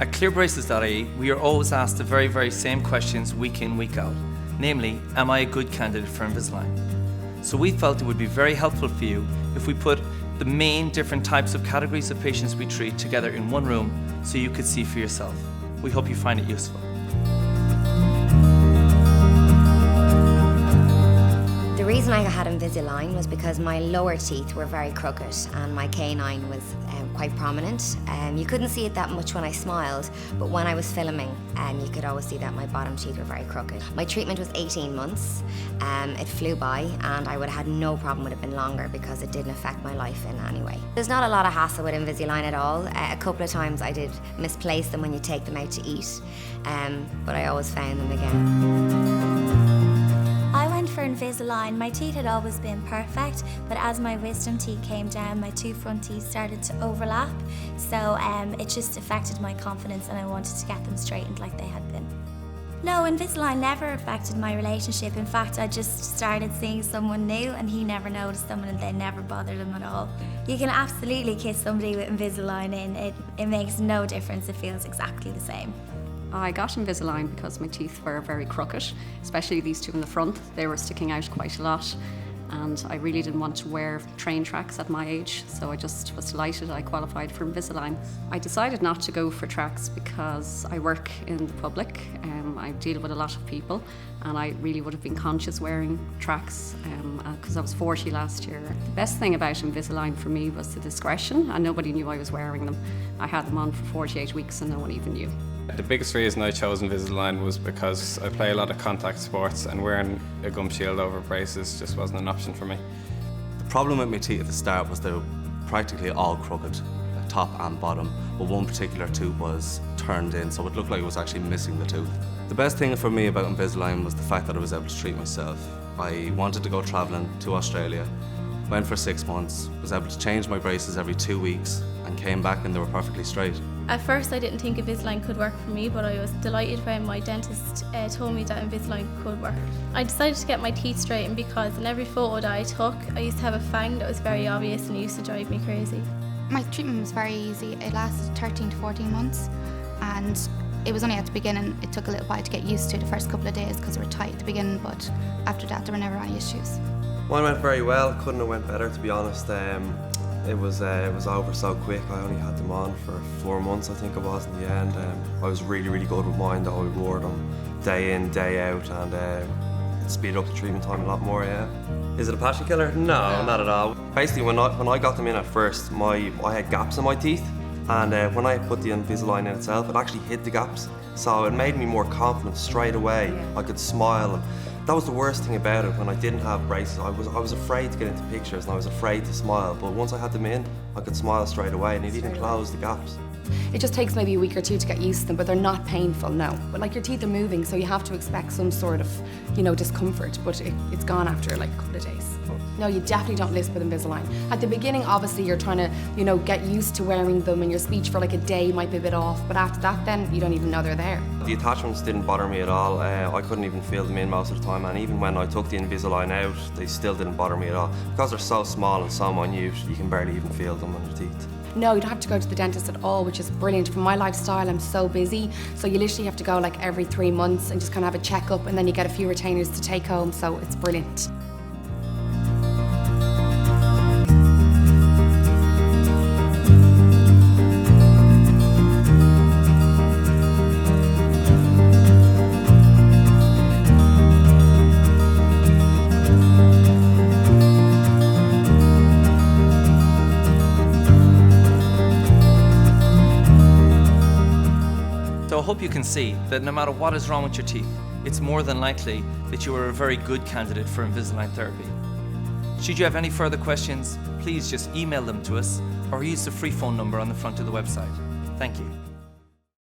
At ClearBraces.ie, we are always asked the very same questions week in, week out. Namely, am I a good candidate for Invisalign? So we felt it would be very helpful for you if we put the main different types of categories of patients we treat together in one room so you could see for yourself. We hope you find it useful. The reason I had Invisalign was because my lower teeth were very crooked and my canine was quite prominent. You couldn't see it that much when I smiled, but when I was filming, you could always see that my bottom teeth were very crooked. My treatment was 18 months. It flew by, and I would have had no problem with it being longer because it didn't affect my life in any way. There's not a lot of hassle with Invisalign at all. A couple of times I did misplace them when you take them out to eat, but I always found them again. I went for Invisalign. My teeth had always been perfect, but as my wisdom teeth came down, my two front teeth started to overlap, so it just affected my confidence and I wanted to get them straightened like they had been. No, Invisalign never affected my relationship. In fact, I just started seeing someone new and he never noticed them and they never bothered him at all. You can absolutely kiss somebody with Invisalign in. It makes no difference, it feels exactly the same. I got Invisalign because my teeth were very crooked, especially these two in the front. They were sticking out quite a lot, and I really didn't want to wear train tracks at my age, so I just was delighted I qualified for Invisalign. I decided not to go for tracks because I work in the public, I deal with a lot of people, and I really would have been conscious wearing tracks because I was 40 last year. The best thing about Invisalign for me was the discretion, and nobody knew I was wearing them. I had them on for 48 weeks and no one even knew. The biggest reason I chose Invisalign was because I play a lot of contact sports and wearing a gum shield over braces just wasn't an option for me. The problem with my teeth at the start was they were practically all crooked, top and bottom, but one particular tooth was turned in, so it looked like it was actually missing the tooth. The best thing for me about Invisalign was the fact that I was able to treat myself. I wanted to go travelling to Australia, went for 6 months, was able to change my braces every 2 weeks and came back and they were perfectly straight. At first I didn't think Invisalign could work for me, but I was delighted when my dentist told me that Invisalign could work. I decided to get my teeth straightened because in every photo that I took, I used to have a fang that was very obvious and it used to drive me crazy. My treatment was very easy. It lasted 13 to 14 months and it was only at the beginning. It took a little while to get used to the first couple of days because they were tight at the beginning, but after that there were never any issues. Mine went very well. Couldn't have went better, to be honest. It was over so quick. I only had them on for 4 months, I think it was in the end. I was really good with mine though. I wore them day in, day out, and it speeded up the treatment time a lot more, yeah. Is it a passion killer? No, not at all. Basically, when I got them in at first, I had gaps in my teeth, and when I put the Invisalign in itself, it actually hid the gaps. So it made me more confident straight away. I could smile. And that was the worst thing about it when I didn't have braces. I was afraid to get into pictures and I was afraid to smile, but once I had them in, I could smile straight away and it even closed the gaps. It just takes maybe a week or two to get used to them, but they're not painful, no. But like your teeth are moving, so you have to expect some sort of, discomfort, but it's gone after like a couple of days. No, you definitely don't lisp with Invisalign. At the beginning, obviously, you're trying to, get used to wearing them and your speech for like a day might be a bit off, but after that then, you don't even know they're there. The attachments didn't bother me at all. I couldn't even feel them in most of the time, and even when I took the Invisalign out, they still didn't bother me at all. Because they're so small and so minute, you can barely even feel them on your teeth. No, you don't have to go to the dentist at all, which is brilliant. For my lifestyle, I'm so busy, so you literally have to go like every 3 months and just kind of have a checkup, and then you get a few retainers to take home, so it's brilliant. So I hope you can see that no matter what is wrong with your teeth, it's more than likely that you are a very good candidate for Invisalign therapy. Should you have any further questions, please just email them to us or use the free phone number on the front of the website. Thank you.